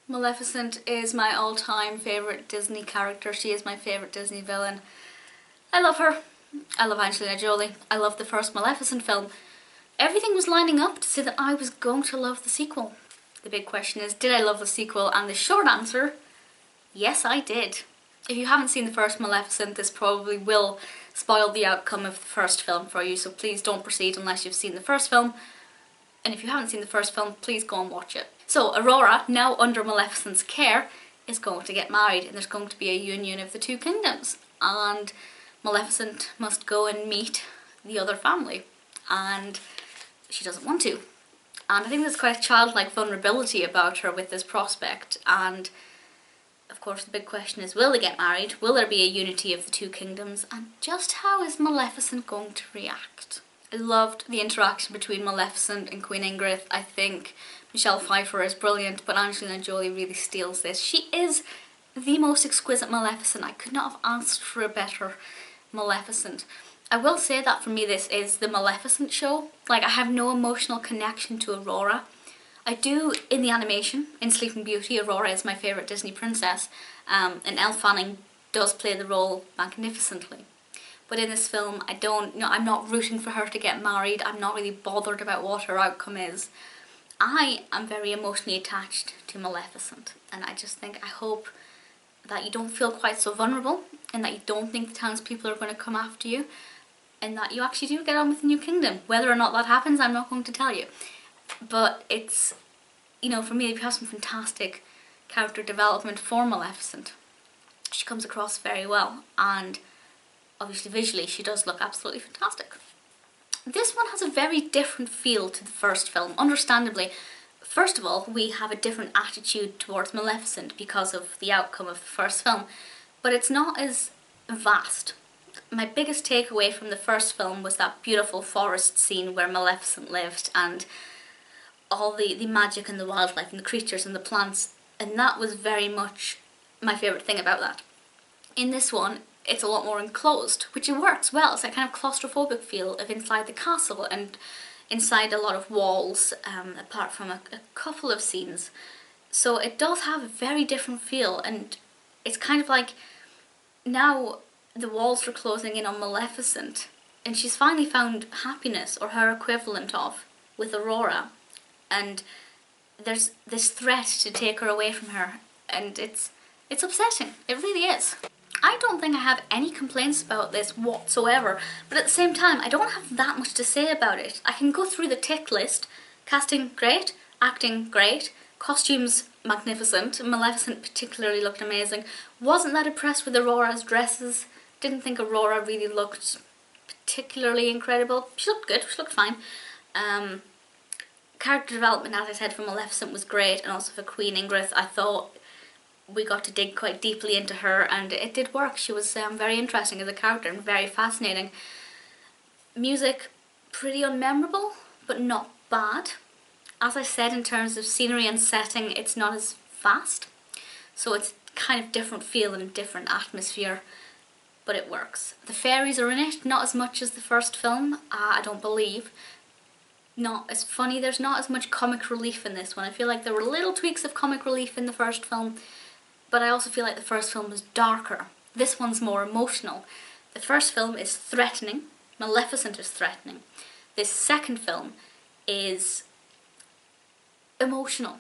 Maleficent is my all-time favourite Disney character. She is my favourite Disney villain. I love her. I love Angelina Jolie. I love the first Maleficent film. Everything was lining up to say that I was going to love the sequel. The big question is, did I love the sequel? And the short answer, yes I did. If you haven't seen the first Maleficent, this probably will spoil the outcome of the first film for you, so please don't proceed unless you've seen the first film. And if you haven't seen the first film, please go and watch it. So Aurora, now under Maleficent's care, is going to get married, and there's going to be a union of the two kingdoms. And Maleficent must go and meet the other family, and she doesn't want to. And I think there's quite a childlike vulnerability about her with this prospect, and of course the big question is, will they get married? Will there be a unity of the two kingdoms? And just how is Maleficent going to react? I loved the interaction between Maleficent and Queen Ingrith. I think Michelle Pfeiffer is brilliant, but Angelina Jolie really steals this. She is the most exquisite Maleficent. I could not have asked for a better Maleficent. I will say that for me this is the Maleficent show. Like, I have no emotional connection to Aurora. I do in the animation, in Sleeping Beauty. Aurora is my favourite Disney princess, and Elle does play the role magnificently. But in this film, I'm not rooting for her to get married. I'm not really bothered about what her outcome is. I am very emotionally attached to Maleficent, and I just think, I hope that you don't feel quite so vulnerable, and that you don't think the townspeople are going to come after you, and that you actually do get on with the new kingdom. Whether or not that happens, I'm not going to tell you. But it's, you know, for me, if you have some fantastic character development for Maleficent, she comes across very well, and obviously visually she does look absolutely fantastic. This one has a very different feel to the first film, understandably. First of all, we have a different attitude towards Maleficent because of the outcome of the first film, but it's not as vast. My biggest takeaway from the first film was that beautiful forest scene where Maleficent lived, and all the magic and the wildlife and the creatures and the plants, and that was very much my favourite thing about that. In this one, it's a lot more enclosed, which it works well. It's that kind of claustrophobic feel of inside the castle and inside a lot of walls, apart from a couple of scenes. So it does have a very different feel, and it's kind of like now the walls are closing in on Maleficent, and she's finally found happiness, or her equivalent of, with Aurora, and there's this threat to take her away from her, and it's upsetting. It really is. I don't think I have any complaints about this whatsoever, but at the same time, I don't have that much to say about it. I can go through the tick list. Casting, great. Acting, great. Costumes, magnificent. Maleficent particularly looked amazing. Wasn't that impressed with Aurora's dresses. Didn't think Aurora really looked particularly incredible. She looked good, she looked fine. Character development, as I said, for Maleficent was great, and also for Queen Ingrith. I thought we got to dig quite deeply into her, and it did work. She was very interesting as a character and very fascinating. Music, pretty unmemorable, but not bad. As I said, in terms of scenery and setting, it's not as fast, so it's kind of different feel and different atmosphere, but it works. The fairies are in it, not as much as the first film, I don't believe. Not as funny, there's not as much comic relief in this one. I feel like there were little tweaks of comic relief in the first film, but I also feel like the first film was darker. This one's more emotional. The first film is threatening. Maleficent is threatening. This second film is emotional.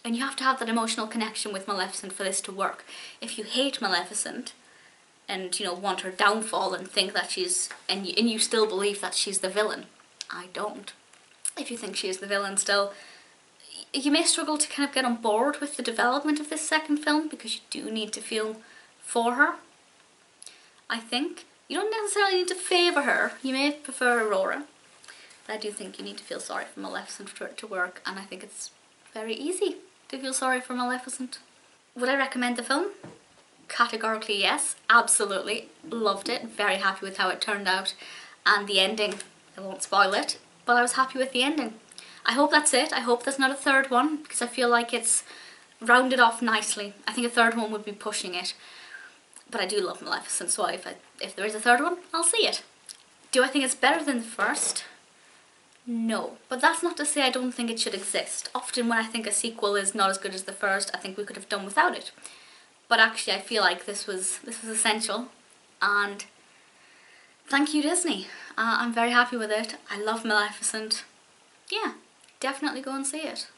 And you have to have that emotional connection with Maleficent for this to work. If you hate Maleficent and, you know, want her downfall and think that she's, and you still believe that she's the villain, I don't. If you think she is the villain still, you may struggle to kind of get on board with the development of this second film, because you do need to feel for her, I think. You don't necessarily need to favour her. You may prefer Aurora, but I do think you need to feel sorry for Maleficent for it to work, and I think it's very easy to feel sorry for Maleficent. Would I recommend the film? Categorically yes, absolutely. Loved it, very happy with how it turned out, and the ending, I won't spoil it, but I was happy with the ending. I hope that's it. I hope there's not a third one, because I feel like it's rounded off nicely. I think a third one would be pushing it. But I do love Maleficent, so if there is a third one, I'll see it. Do I think it's better than the first? No, but that's not to say I don't think it should exist. Often when I think a sequel is not as good as the first, I think we could have done without it. But actually I feel like this was essential, and thank you Disney. I'm very happy with it. I love Maleficent. Yeah, definitely go and see it.